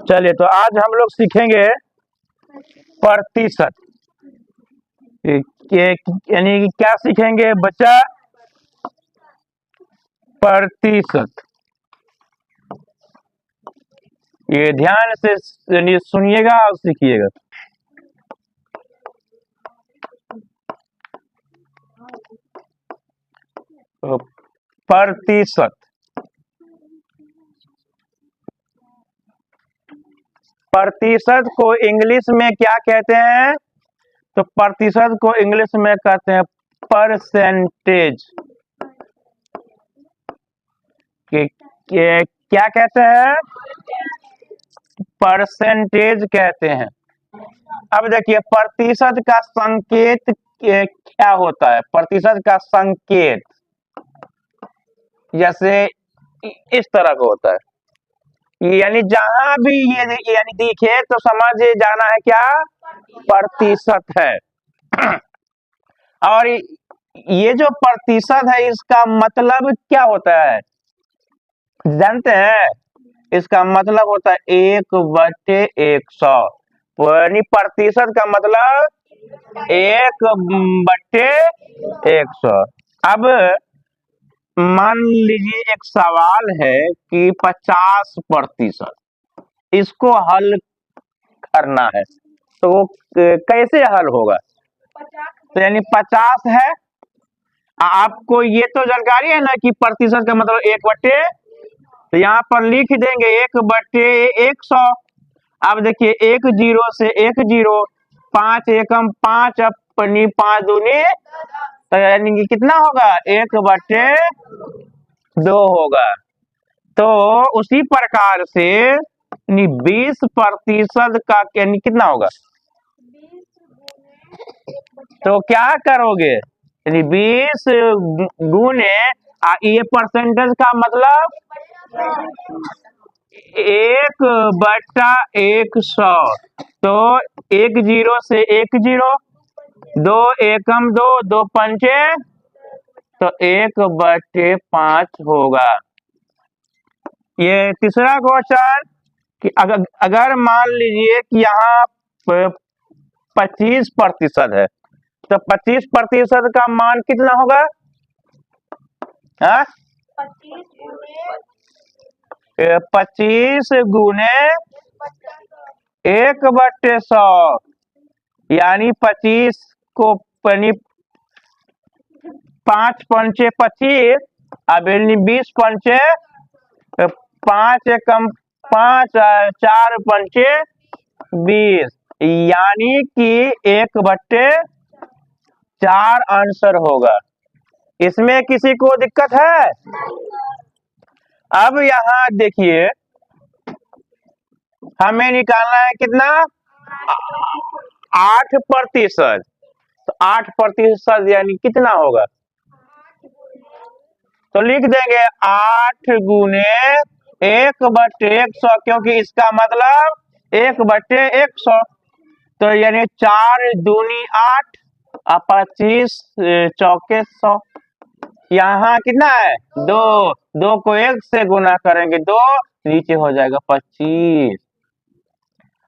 चलिए, तो आज हम लोग सीखेंगे प्रतिशत। यानी कि क्या सीखेंगे बच्चा? प्रतिशत। ये ध्यान से सुनिएगा और सीखिएगा। तो प्रतिशत, प्रतिशत को इंग्लिश में क्या कहते हैं? तो प्रतिशत को इंग्लिश में कहते हैं परसेंटेज। क्या कहते हैं? परसेंटेज कहते हैं। अब देखिए, प्रतिशत का संकेत क्या होता है? प्रतिशत का संकेत जैसे इस तरह का होता है, यानी जहां भी ये यानी दिखे तो समझ जाना है क्या प्रतिशत है। और ये जो प्रतिशत है इसका मतलब क्या होता है जानते हैं? इसका मतलब होता है 1/100। यानी प्रतिशत का मतलब 1/100। अब मान लीजिए एक सवाल है कि 50%, इसको हल करना है, तो वो कैसे हल होगा? तो यानी 50 है, आपको ये तो जानकारी है ना कि प्रतिशत का मतलब 1/, तो यहाँ पर लिख देंगे 1/100। अब देखिए 1 0 से 1 0, 5 एकम 5 अपनी 5 दूनी, तो यानी कि कितना होगा? 1/2 होगा। तो उसी प्रकार से 20% का यानी कितना होगा? तो क्या करोगे? यानी 20 गुने ये परसेंटेज का मतलब 1/100। तो 1 0 से 1 0, 2 एकम 2, 2 पंचे, तो 1/5 होगा। ये तीसरा क्वेश्चन कि अगर मान लीजिए कि यहाँ 25% है, तो 25% का मान कितना होगा? 25 गुने 1/100, यानी 25 को 5 पंचे 25, अब 20 पंचे 5 एकम 5, 4 पंचे 20, यानी कि 1/4 आंसर होगा। इसमें किसी को दिक्कत है? अब यहाँ देखिए, हमें निकालना है कितना? 8%। तो 8% यानी कितना होगा? तो लिख देंगे 8 गुने 1/100, क्योंकि इसका मतलब 1/100। तो यानी 4 दूनी 8 और 25 चौके 100। यहाँ कितना है? 2। 2 को 1 से गुना करेंगे 2, नीचे हो जाएगा 25।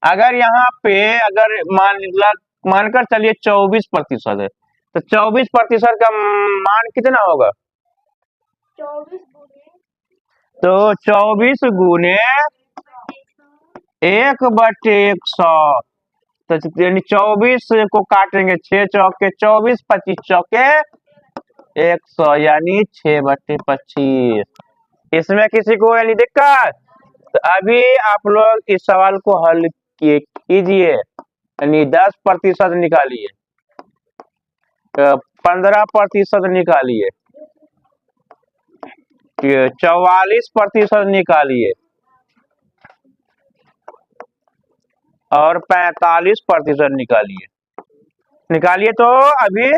अगर यहाँ पे अगर मानकर चलिए 24% है, तो 24% का मान कितना होगा? तो 24 गुने 1/100, तो यानी 24 को काटेंगे 6 चौके 24, 25 चौके 100, यानी 6/25। इसमें किसी को यानी दिक्कत? तो अभी आप लोग इस सवाल को हल कीजिए, यानी 10% निकालिए, 15% निकालिए, 44% निकालिए और 45% निकालिए। तो अभी